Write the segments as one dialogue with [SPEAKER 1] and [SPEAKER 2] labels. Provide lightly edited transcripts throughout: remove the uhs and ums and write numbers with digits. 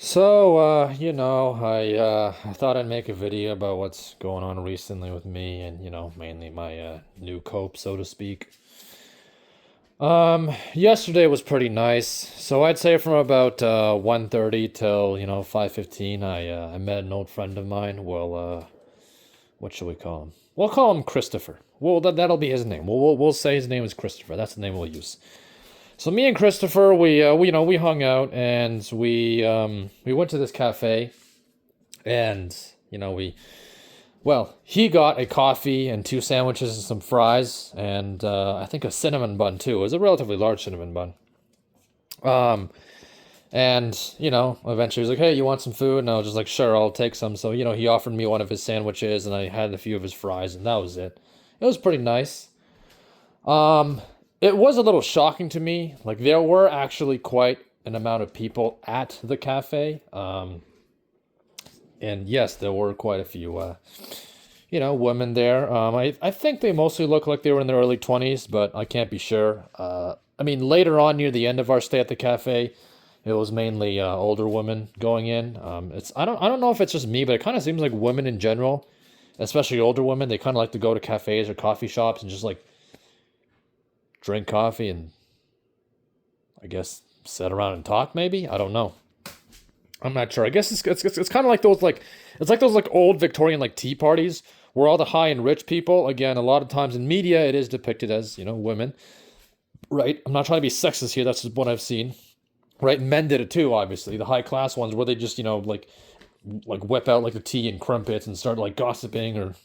[SPEAKER 1] I thought I'd make a video about what's going on recently with me and, mainly my new cope, so to speak. Yesterday was pretty nice. So I'd say from about 1:30 till, 5:15, I met an old friend of mine. What should we call him? We'll call him Christopher. Well, that'll be his name. We'll say his name is Christopher. That's the name we'll use. So me and Christopher, we hung out and we went to this cafe and he got a coffee and two sandwiches and some fries and I think a cinnamon bun too. It was a relatively large cinnamon bun. Um, eventually he was like, "Hey, you want some food?" And I was just like, "Sure, I'll take some." So he offered me one of his sandwiches and I had a few of his fries and that was it. It was pretty nice. Um, it was a little shocking to me. Like there were actually quite an amount of people at the cafe. And yes, there were quite a few, women there. I think they mostly looked like they were in their early 20s, but I can't be sure. I mean, later on near the end of our stay at the cafe, it was mainly older women going in. I don't know if it's just me, but it kind of seems like women in general, especially older women, they kind of like to go to cafes or coffee shops and just like drink coffee and I guess sit around and talk. Maybe I don't know. I'm not sure. I guess it's kind of like those like it's like those like old Victorian like tea parties where all the high and rich people, again, a lot of times in media it is depicted as women, right? I'm not trying to be sexist here. That's just what I've seen, right? Men did it too, obviously. The high class ones where they just like whip out like the tea and crumpets and start like gossiping or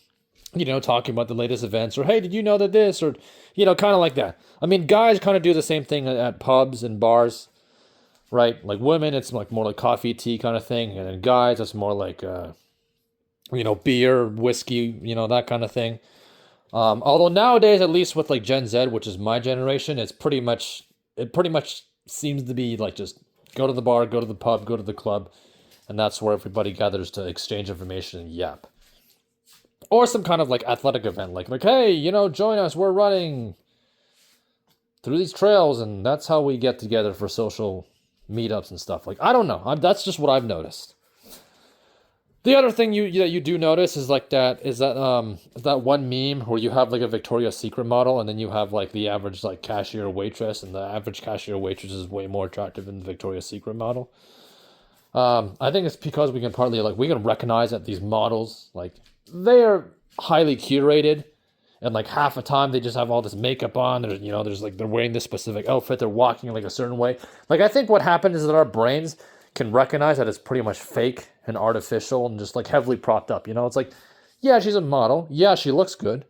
[SPEAKER 1] talking about the latest events or hey, did you know that this or kind of like that. I mean, guys kind of do the same thing at pubs and bars, right? Like women, it's like more like coffee, tea kind of thing, and then guys, it's more like beer, whiskey, that kind of thing. Although nowadays, at least with like Gen Z, which is my generation, it pretty much seems to be like just go to the bar, go to the pub, go to the club, and that's where everybody gathers to exchange information and yap. Or some kind of like athletic event, like hey, join us, we're running through these trails, and that's how we get together for social meetups and stuff. Like I don't know, that's just what I've noticed. The other thing you do notice is like that one meme where you have like a Victoria's Secret model and then you have like the average like cashier or waitress and the average cashier or waitress is way more attractive than the Victoria's Secret model. I think it's because we can recognize that these models like they are highly curated and like half the time they just have all this makeup on. There's like they're wearing this specific outfit, they're walking like a certain way. Like I think what happened is that our brains can recognize that it's pretty much fake and artificial and just like heavily propped up. It's like, yeah, she's a model. Yeah, she looks good.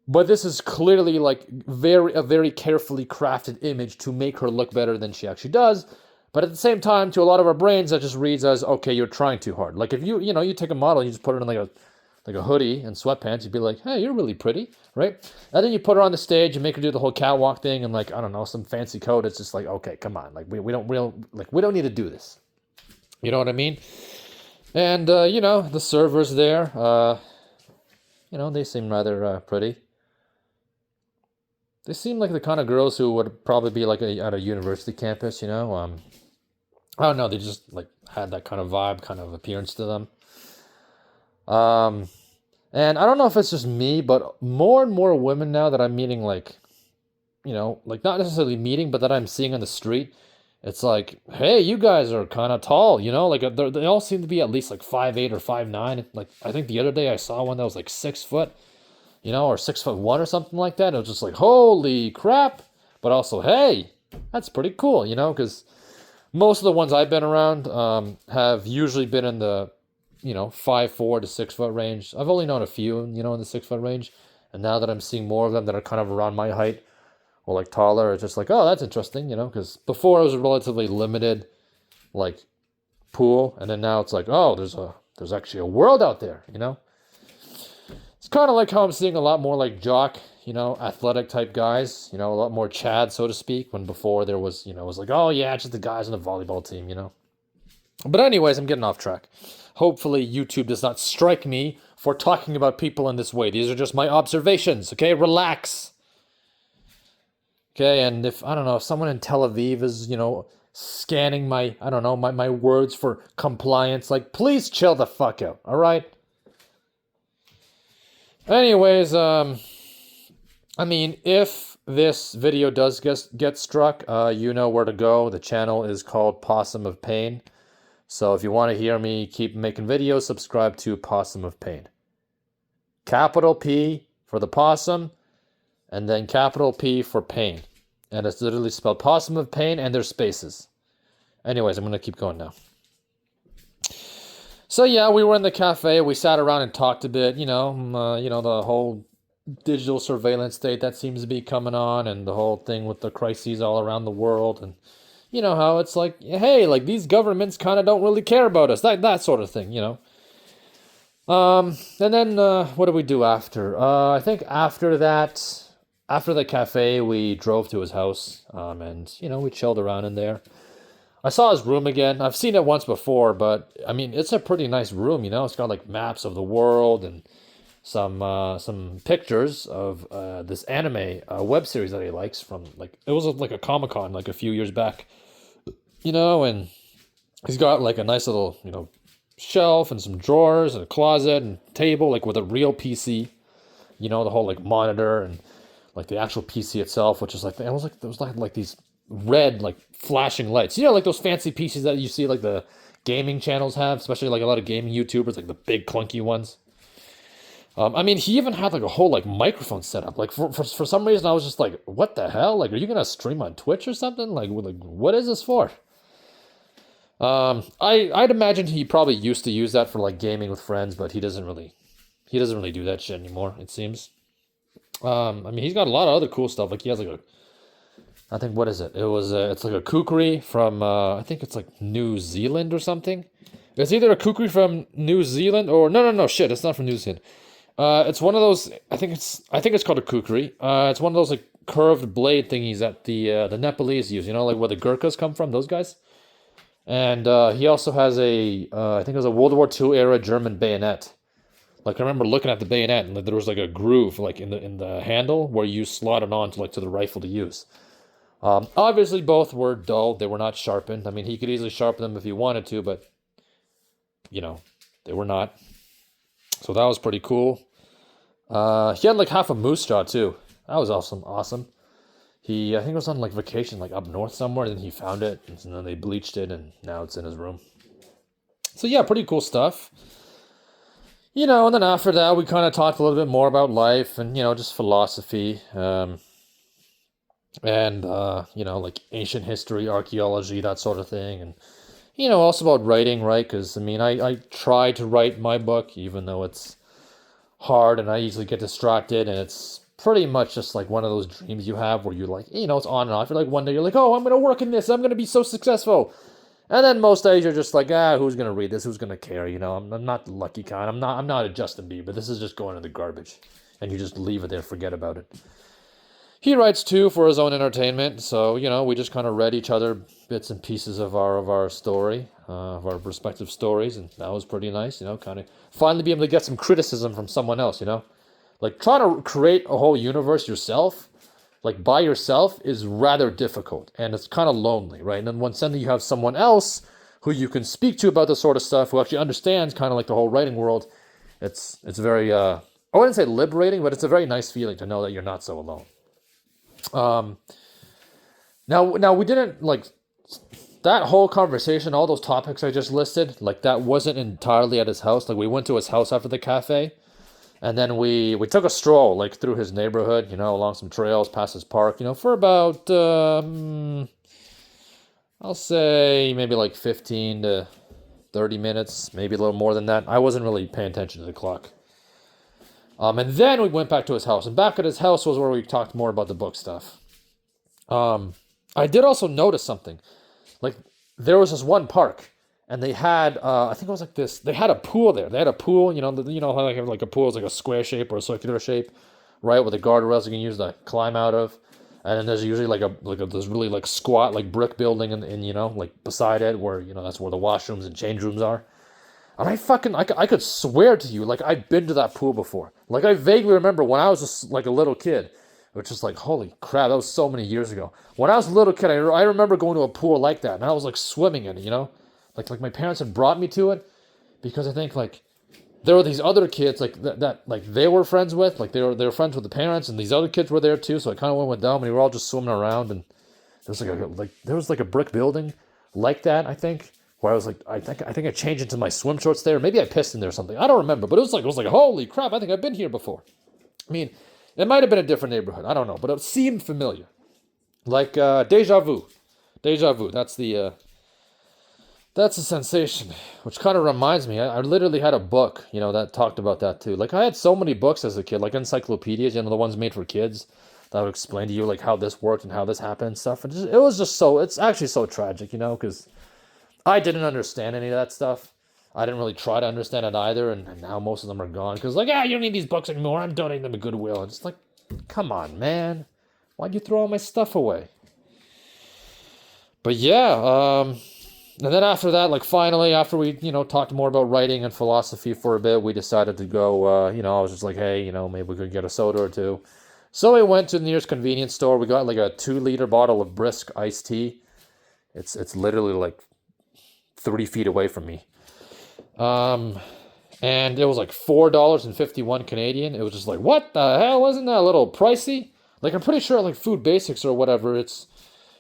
[SPEAKER 1] But this is clearly like a very carefully crafted image to make her look better than she actually does. But at the same time, to a lot of our brains, that just reads as okay, you're trying too hard. Like if you take a model, and you just put her in like a hoodie and sweatpants, you'd be like, hey, you're really pretty, right? And then you put her on the stage and make her do the whole catwalk thing and like I don't know some fancy coat. It's just like okay, come on, like we don't need to do this. You know what I mean? And the servers there, they seem rather pretty. They seem like the kind of girls who would probably be like at a university campus. I don't know. They just like had that kind of vibe, kind of appearance to them. Um, and I don't know if it's just me, but more and more women now that I'm meeting, like, like not necessarily meeting, but that I'm seeing on the street, it's like, hey, you guys are kind of tall, like they all seem to be at least like 5'8" or 5'9". Like I think the other day I saw one that was like 6 foot, or 6'1" or something like that. It was just like, holy crap! But also, hey, that's pretty cool, because most of the ones I've been around have usually been in the 5'4" to 6 foot range. I've only known a few, in the 6 foot range. And now that I'm seeing more of them that are kind of around my height or like taller, it's just like, oh, that's interesting, because before it was a relatively limited like pool, and then now it's like, oh, there's actually a world out there. It's kind of like how I'm seeing a lot more like jock, athletic type guys, a lot more Chad, so to speak, when before there was, it was like, oh yeah, it's just the guys on the volleyball team. But anyways, I'm getting off track. Hopefully YouTube does not strike me for talking about people in this way. These are just my observations, okay? Relax. Okay, and if, I don't know, if someone in Tel Aviv is, scanning my, I don't know, my words for compliance. Like, please chill the fuck out, all right? Anyways, I mean, if this video does get struck, you know where to go. The channel is called Possum of Pain. So if you want to hear me keep making videos, subscribe to Possum of Pain. Capital P for the possum, and then capital P for pain. And it's literally spelled Possum of Pain, and there's spaces. Anyways, I'm going to keep going now. So yeah, we were in the cafe. We sat around and talked a bit, the whole digital surveillance state that seems to be coming on, and the whole thing with the crises all around the world, and you know how it's like, hey, like these governments kind of don't really care about us, that sort of thing, And then what did we do after? I think after that, after the cafe, we drove to his house, and we chilled around in there. I saw his room again. I've seen it once before, but I mean, it's a pretty nice room, It's got like maps of the world and some pictures of this anime web series that he likes from it was like a Comic-Con like a few years back, and he's got like a nice little shelf and some drawers and a closet and table like with a real PC, the whole like monitor and like the actual PC itself, which is like it was like these red like flashing lights, like those fancy PCs that you see like the gaming channels have, especially like a lot of gaming YouTubers, like the big clunky ones. I mean, he even had like a whole like microphone setup. Like for some reason, I was just like, "What the hell? Like, are you gonna stream on Twitch or something? Like what is this for?" I'd imagine he probably used to use that for like gaming with friends, but he doesn't really do that shit anymore. It seems. I mean, he's got a lot of other cool stuff. Like he has like I think what is it? It's like a kukri from I think it's like New Zealand or something. It's either a kukri from New Zealand or no shit, it's not from New Zealand. It's one of those. I think it's called a kukri. It's one of those like curved blade thingies that the Nepalese use. Like where the Gurkhas come from, those guys. And he also has I think it was a World War II era German bayonet. Like I remember looking at the bayonet and there was like a groove like in the handle where you slot it on to the rifle to use. Obviously both were dull. They were not sharpened. I mean, he could easily sharpen them if he wanted to, but they were not. So that was pretty cool. He had like half a moose jaw too. That was awesome. I think it was on like vacation, like up north somewhere, and then he found it, and then they bleached it, and now it's in his room. So yeah, pretty cool stuff. And then after that, we kind of talked a little bit more about life and, just philosophy, and, like ancient history, archaeology, that sort of thing. And, also about writing, right? Because, I mean, I try to write my book, even though it's hard and I easily get distracted, and it's pretty much just like one of those dreams you have where you're like, it's on and off. You're like, one day you're like, oh, I'm going to work in this. I'm going to be so successful. And then most days you're just like, who's going to read this? Who's going to care? I'm not the lucky kind. I'm not a Justin Bieber. This is just going in the garbage. And you just leave it there, forget about it. He writes too for his own entertainment. So, we just kind of read each other bits and pieces of our story, of our respective stories. And that was pretty nice, kind of finally be able to get some criticism from someone else, Like trying to create a whole universe yourself, like by yourself, is rather difficult and it's kind of lonely, right? And then when suddenly you have someone else who you can speak to about this sort of stuff, who actually understands kind of like the whole writing world, it's very I wouldn't say liberating, but it's a very nice feeling to know that you're not so alone. Now we didn't like that whole conversation, all those topics I just listed, like that wasn't entirely at his house. Like we went to his house after the cafe. And then we took a stroll, like, through his neighborhood, along some trails, past his park, for about, I'll say maybe like 15 to 30 minutes, maybe a little more than that. I wasn't really paying attention to the clock. And then we went back to his house. And back at his house was where we talked more about the book stuff. I did also notice something. Like, there was this one park. And they had, I think it was like this. They had a pool there. They had a pool, how like a pool is like a square shape or a circular shape, right? With the guardrails you can use to climb out of. And then there's usually like a this really like squat like brick building in like beside it where that's where the washrooms and change rooms are. And I could swear to you, like I've been to that pool before. Like I vaguely remember when I was just like a little kid, which is like, holy crap, that was so many years ago. When I was a little kid, I remember going to a pool like that, and I was like swimming in it, you know, like my parents had brought me to it because I think like there were these other kids like that like they were friends with, like they were friends with the parents, and these other kids were there too. So I kind of went with them, and we were all just swimming around, and there was like a brick building like that, I think, where I was like, I think I changed into my swim shorts there. Maybe I pissed in there or something. I don't remember, but it was like holy crap, I think I've been here before. I mean, it might have been a different neighborhood. I don't know, but it seemed familiar. Like deja vu. Deja vu. That's a sensation, which kind of reminds me, I literally had a book, you know, that talked about that too. Like I had so many books as a kid, like encyclopedias, you know, the ones made for kids that would explain to you like how this worked and how this happened and stuff. And it was just it's actually so tragic, you know, because I didn't understand any of that stuff. I didn't really try to understand it either, and now most of them are gone. Because like, you don't need these books anymore. I'm donating them to Goodwill. And it's like, come on, man. Why'd you throw all my stuff away? But yeah, and then after that, like finally, after we, you know, talked more about writing and philosophy for a bit, we decided to go, you know, I was just like, hey, you know, maybe we could get a soda or two. So we went to the nearest convenience store. We got like a 2-liter bottle of brisk iced tea. It's literally like 30 feet away from me. And it was like $4.51 Canadian. It was just like, what the hell? Wasn't that a little pricey? Like, I'm pretty sure like Food Basics or whatever,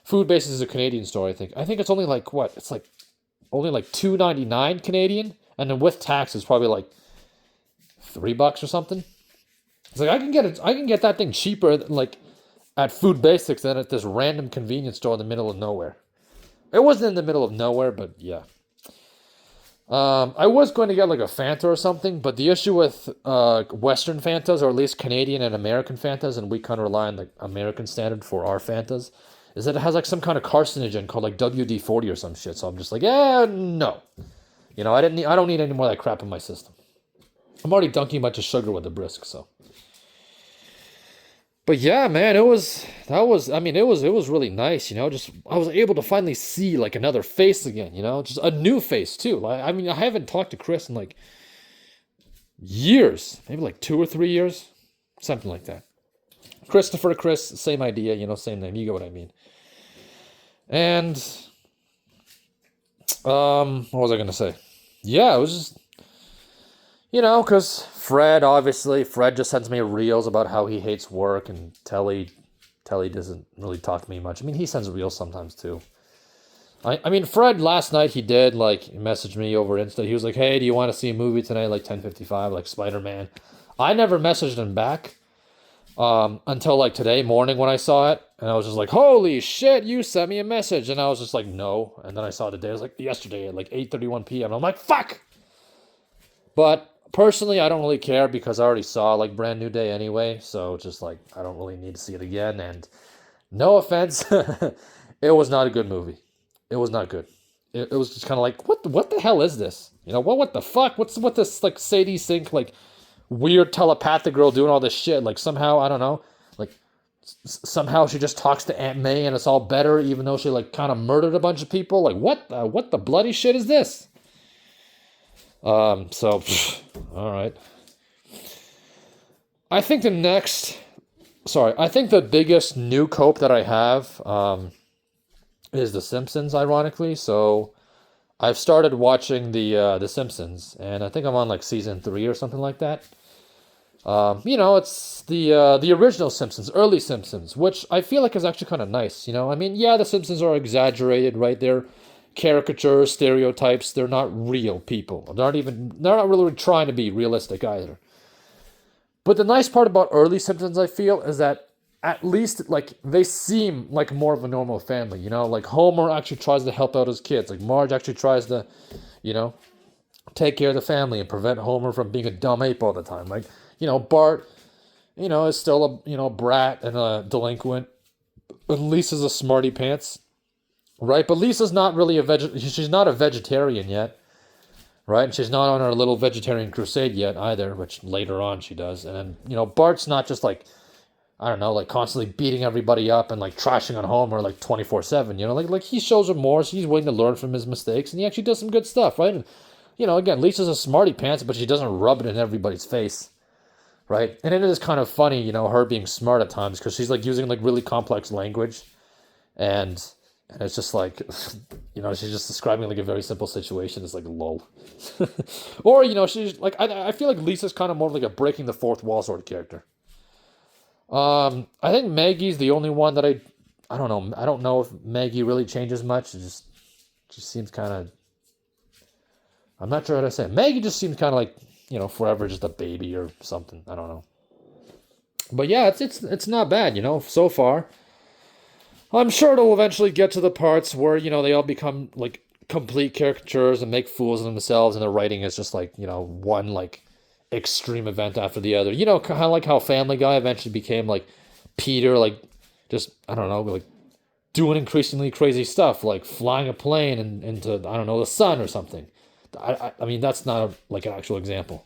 [SPEAKER 1] Food Basics is a Canadian store, I think. I think it's only like, what? It's like only like $2.99 Canadian. And then with tax, it's probably like $3 or something. It's like, I can get that thing cheaper like at Food Basics than at this random convenience store in the middle of nowhere. It wasn't in the middle of nowhere, but yeah. I was going to get like a Fanta or something, but the issue with Western Fantas, or at least Canadian and American Fantas, and we kind of rely on the American standard for our Fantas, is that it has like some kind of carcinogen called like WD-40 or some shit. So I'm just like, yeah, no. You know, I don't need any more of that crap in my system. I'm already dunking a bunch of sugar with the brisk, so. But yeah, man, it was really nice, you know, just, I was able to finally see like another face again, you know, just a new face too. Like, I mean, I haven't talked to Chris in like years, maybe like 2 or 3 years, something like that. Chris, same idea, you know, same name, you get what I mean. And, what was I going to say? Yeah, it was just, you know, because Fred just sends me reels about how he hates work, and Telly doesn't really talk to me much. I mean, he sends reels sometimes too. I mean, Fred last night, he did, like, message me over Insta. He was like, hey, do you want to see a movie tonight, like 10:55, like Spider-Man? I never messaged him back until, like, today morning when I saw it. And I was just like, holy shit, you sent me a message. And I was just like, no. And then I saw it today. It was like yesterday at like 8:31 p.m. I'm like, fuck! But personally, I don't really care because I already saw like Brand New Day anyway, so just like I don't really need to see it again. And no offense, it was not a good movie. It was not good. It was just kind of like, what the hell is this? You know, what the fuck? What's this like Sadie Sink like weird telepathic girl doing all this shit? Like somehow, I don't know, like somehow she just talks to Aunt May and it's all better, even though she like kind of murdered a bunch of people. Like what the bloody shit is this? So, all right. I think the biggest new cope that I have, is The Simpsons, ironically. So, I've started watching The Simpsons, and I think I'm on like season 3 or something like that. You know, it's the original Simpsons, early Simpsons, which I feel like is actually kind of nice. You know, I mean, yeah, The Simpsons are exaggerated, right? They're caricatures, stereotypes. They're not real people. They're not really trying to be realistic either. But the nice part about early Simpsons, I feel, is that at least like they seem like more of a normal family. You know, like Homer actually tries to help out his kids. Like Marge actually tries to, you know, take care of the family and prevent Homer from being a dumb ape all the time. Like, you know, Bart, you know, is still a brat and a delinquent. And Lisa's a smarty pants. Right, but Lisa's not really she's not a vegetarian yet, right? And she's not on her little vegetarian crusade yet either, which later on she does. And, you know, Bart's not just like, I don't know, like constantly beating everybody up and like trashing on Homer like 24/7, you know? Like he shows remorse, he's willing to learn from his mistakes, and he actually does some good stuff, right? And, you know, again, Lisa's a smarty pants, but she doesn't rub it in everybody's face, right? And it is kind of funny, her being smart at times because she's like using like really complex language, and it's just like, she's just describing like a very simple situation. It's like lol, or she's like I feel like Lisa's kind of more like a breaking the fourth wall sort of character. I think Maggie's the only one that I don't know. I don't know if Maggie really changes much. It just seems kind of. I'm not sure how to say it. Maggie just seems kind of like forever just a baby or something. I don't know. But yeah, it's not bad, so far. I'm sure it'll eventually get to the parts where they all become like complete caricatures and make fools of themselves, and the writing is just like one like extreme event after the other. Kind of like how Family Guy eventually became like Peter, like just I don't know, like doing increasingly crazy stuff, like flying a plane and into I don't know the sun or something. I mean that's not like an actual example.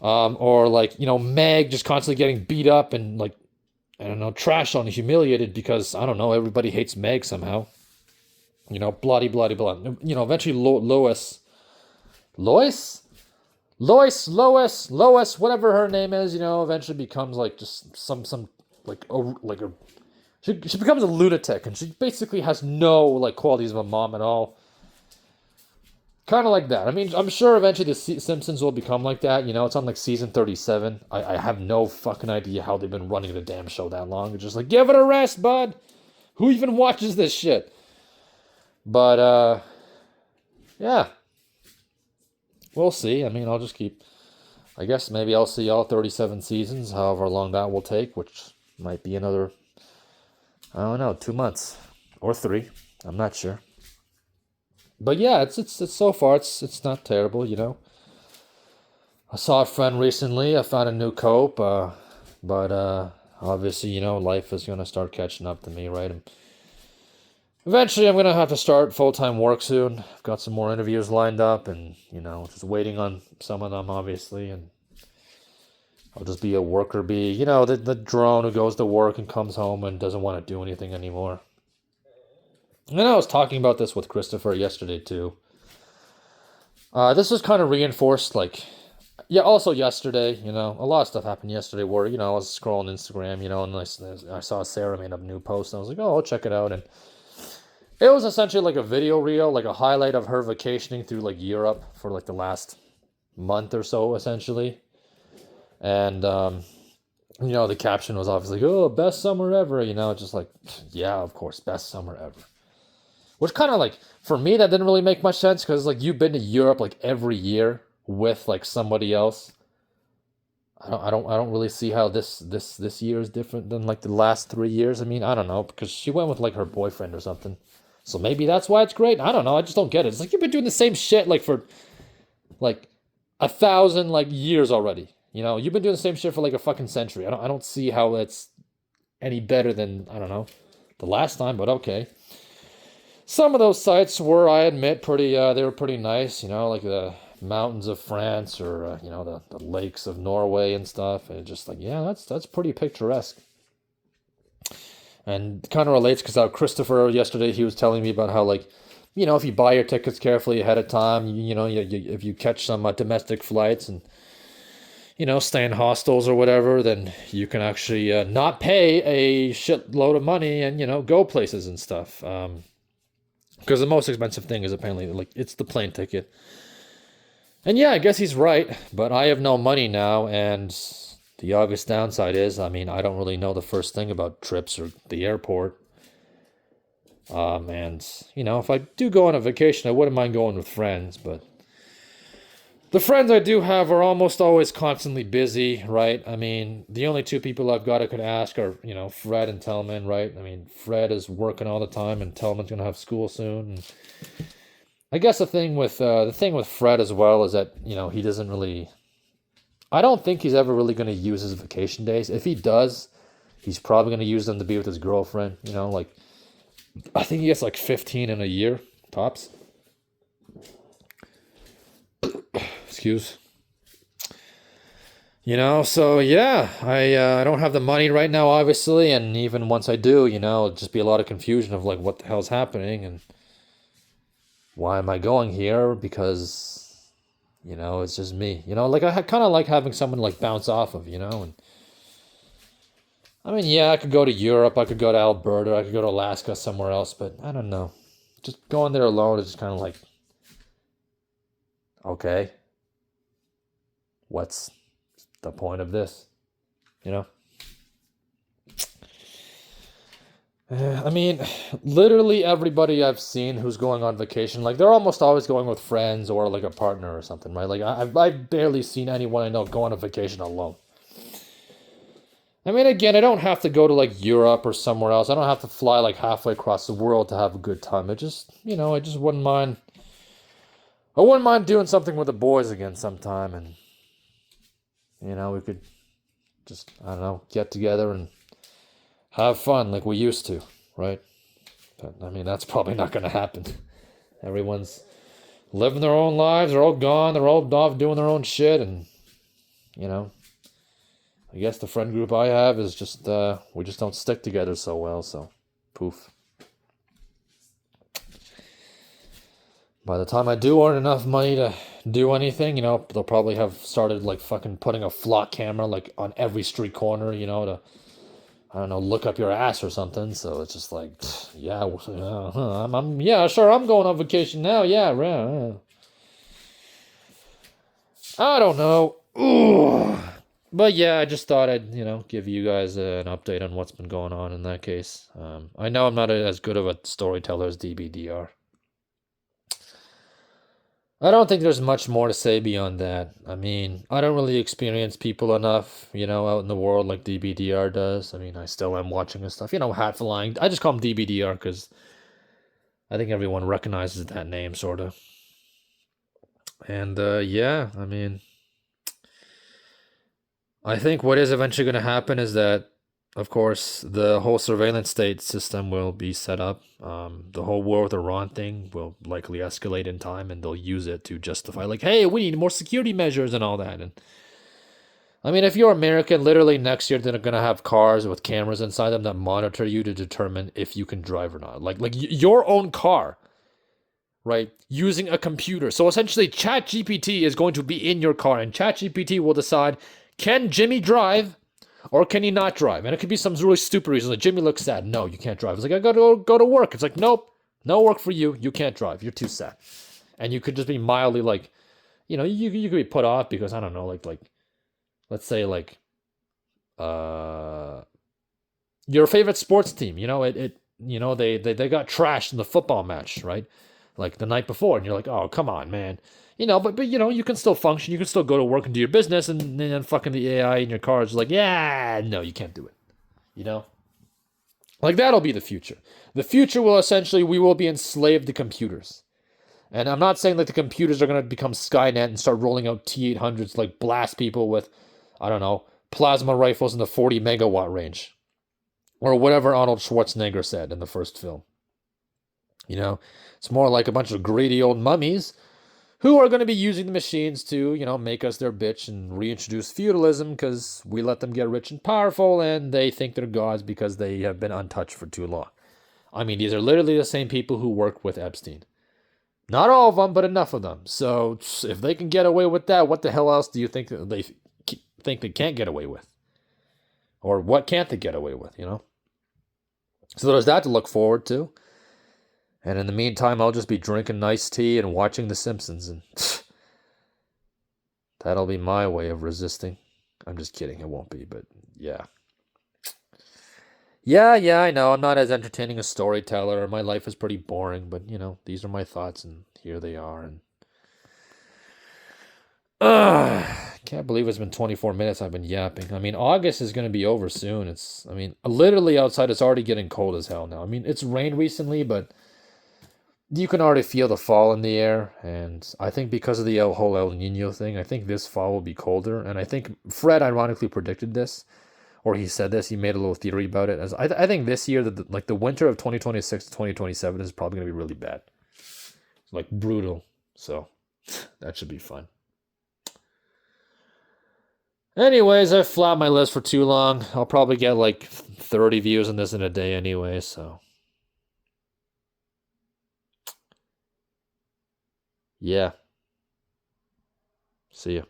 [SPEAKER 1] Or like Meg just constantly getting beat up and like I don't know trashed on and humiliated because I don't know everybody hates Meg somehow. Bloody bloody blood. Eventually Lois, whatever her name is, eventually becomes like just some like a she becomes a lunatic and she basically has no like qualities of a mom at all. Kind of like that. I mean, I'm sure eventually the Simpsons will become like that. It's on like season 37. I have no fucking idea how they've been running the damn show that long. It's just like, give it a rest, bud. Who even watches this shit? But, yeah. We'll see. I mean, I guess maybe I'll see all 37 seasons, however long that will take, which might be another, I don't know, 2 months. Or 3. I'm not sure. But yeah, it's so far it's not terrible, I saw a friend recently. I found a new cope, but obviously, life is gonna start catching up to me, right? And eventually, I'm gonna have to start full-time work soon. I've got some more interviews lined up, and just waiting on some of them, obviously, and I'll just be a worker bee, the drone who goes to work and comes home and doesn't want to do anything anymore. And I was talking about this with Christopher yesterday too. This was kind of reinforced, like, yeah. Also yesterday, a lot of stuff happened yesterday. Where I was scrolling Instagram, and I saw Sarah made a new post, and I was like, oh, I'll check it out. And it was essentially like a video reel, like a highlight of her vacationing through like Europe for like the last month or so, essentially. And the caption was obviously, oh, best summer ever. Just like, yeah, of course, best summer ever. Which kind of like, for me, that didn't really make much sense because like you've been to Europe like every year with like somebody else. I don't really see how this year is different than like the last 3 years. I mean, I don't know because she went with like her boyfriend or something. So maybe that's why it's great. I don't know. I just don't get it. It's like you've been doing the same shit like for like 1,000 like years already. You've been doing the same shit for like a fucking century. I don't see how it's any better than I don't know the last time, but okay. Some of those sites were, I admit, they were pretty nice, like the mountains of France or, the lakes of Norway and stuff. And just like, yeah, that's pretty picturesque. And kind of relates because Christopher yesterday, he was telling me about how, like, if you buy your tickets carefully ahead of time, if you catch some domestic flights and, stay in hostels or whatever, then you can actually not pay a shitload of money and, go places and stuff. Because the most expensive thing is apparently like it's the plane ticket. And yeah, I guess he's right, but I have no money now, and the obvious downside is, I mean, I don't really know the first thing about trips or the airport. And if I do go on a vacation, I wouldn't mind going with friends, but the friends I do have are almost always constantly busy, right? I mean, the only two people I've got I could ask are, Fred and Tellman, right? I mean, Fred is working all the time, and Tellman's gonna have school soon. And I guess the thing with Fred as well is that he doesn't really. I don't think he's ever really gonna use his vacation days. If he does, he's probably gonna use them to be with his girlfriend. Like I think he gets like 15 in a year tops. Excuse. So yeah, I don't have the money right now, obviously, and even once I do, it'll just be a lot of confusion of like what the hell's happening and why am I going here? Because It's just me. Like I kind of like having someone like bounce off of, and I mean, yeah, I could go to Europe, I could go to Alberta, I could go to Alaska, somewhere else, but I don't know. Just going there alone is just kind of like, okay, what's the point of this? You know? I mean, literally everybody I've seen who's going on vacation, like they're almost always going with friends or like a partner or something, right? Like I've barely seen anyone I know go on a vacation alone. I mean, again, I don't have to go to like Europe or somewhere else. I don't have to fly like halfway across the world to have a good time. It just, I just wouldn't mind. I wouldn't mind doing something with the boys again sometime, and we could just, I don't know, get together and have fun like we used to, right? But I mean, that's probably not going to happen. Everyone's living their own lives. They're all gone. They're all off doing their own shit, and you know, I guess the friend group I have is just we just don't stick together so well. So, poof. By the time I do earn enough money to do anything, they'll probably have started like fucking putting a flock camera like on every street corner, to, I don't know, look up your ass or something. So it's just like, yeah, yeah, sure, I'm going on vacation now. Yeah, right. I don't know. Ooh. But yeah, I just thought I'd, give you guys an update on what's been going on in that case. I know I'm not as good of a storyteller as DBDR. I don't think there's much more to say beyond that. I mean, I don't really experience people enough, out in the world like DBDR does. I mean, I still am watching his stuff. Hat flying. I just call him DBDR because I think everyone recognizes that name, sort of. And yeah, I mean, I think what is eventually going to happen is that, of course, the whole surveillance state system will be set up. The whole war with Iran thing will likely escalate in time, and they'll use it to justify, like, hey, we need more security measures and all that. And I mean, if you're American, literally next year they're gonna have cars with cameras inside them that monitor you to determine if you can drive or not. Like your own car, right? Using a computer. So essentially, ChatGPT is going to be in your car, and ChatGPT will decide, can Jimmy drive? Or can he not drive? And it could be some really stupid reason. Like, Jimmy looks sad. No, you can't drive. It's like, I gotta go to work. It's like, nope, no work for you. You can't drive. You're too sad. And you could just be mildly like, you could be put off because, I don't know, like, let's say like, your favorite sports team, they got trashed in the football match, right? Like the night before. And you're like, oh, come on, man. But you can still function. You can still go to work and do your business, and then fucking the AI in your car is like, yeah, no, you can't do it. Like that'll be the future. The future will essentially, we will be enslaved to computers. And I'm not saying that the computers are going to become Skynet and start rolling out T-800s, like blast people with, I don't know, plasma rifles in the 40 megawatt range. Or whatever Arnold Schwarzenegger said in the first film. It's more like a bunch of greedy old mummies who are going to be using the machines to, make us their bitch and reintroduce feudalism because we let them get rich and powerful and they think they're gods because they have been untouched for too long. I mean, these are literally the same people who work with Epstein. Not all of them, but enough of them. So if they can get away with that, what the hell else do you think that they can't get away with? Or what can't they get away with, So there's that to look forward to. And in the meantime, I'll just be drinking nice tea and watching The Simpsons, and that'll be my way of resisting. I'm just kidding, it won't be, but yeah. Yeah, I know, I'm not as entertaining a storyteller. My life is pretty boring, but, these are my thoughts, and here they are, and... can't believe it's been 24 minutes I've been yapping. I mean, August is going to be over soon. Literally outside, it's already getting cold as hell now. I mean, it's rained recently, but... you can already feel the fall in the air, and I think because of the whole El Nino thing, I think this fall will be colder, and I think Fred ironically predicted this, or he said this, he made a little theory about it. As I think this year, the winter of 2026 to 2027 is probably going to be really bad. Like, brutal, so that should be fun. Anyways, I've flapped my list for too long. I'll probably get like 30 views on this in a day anyway, so... yeah. See ya.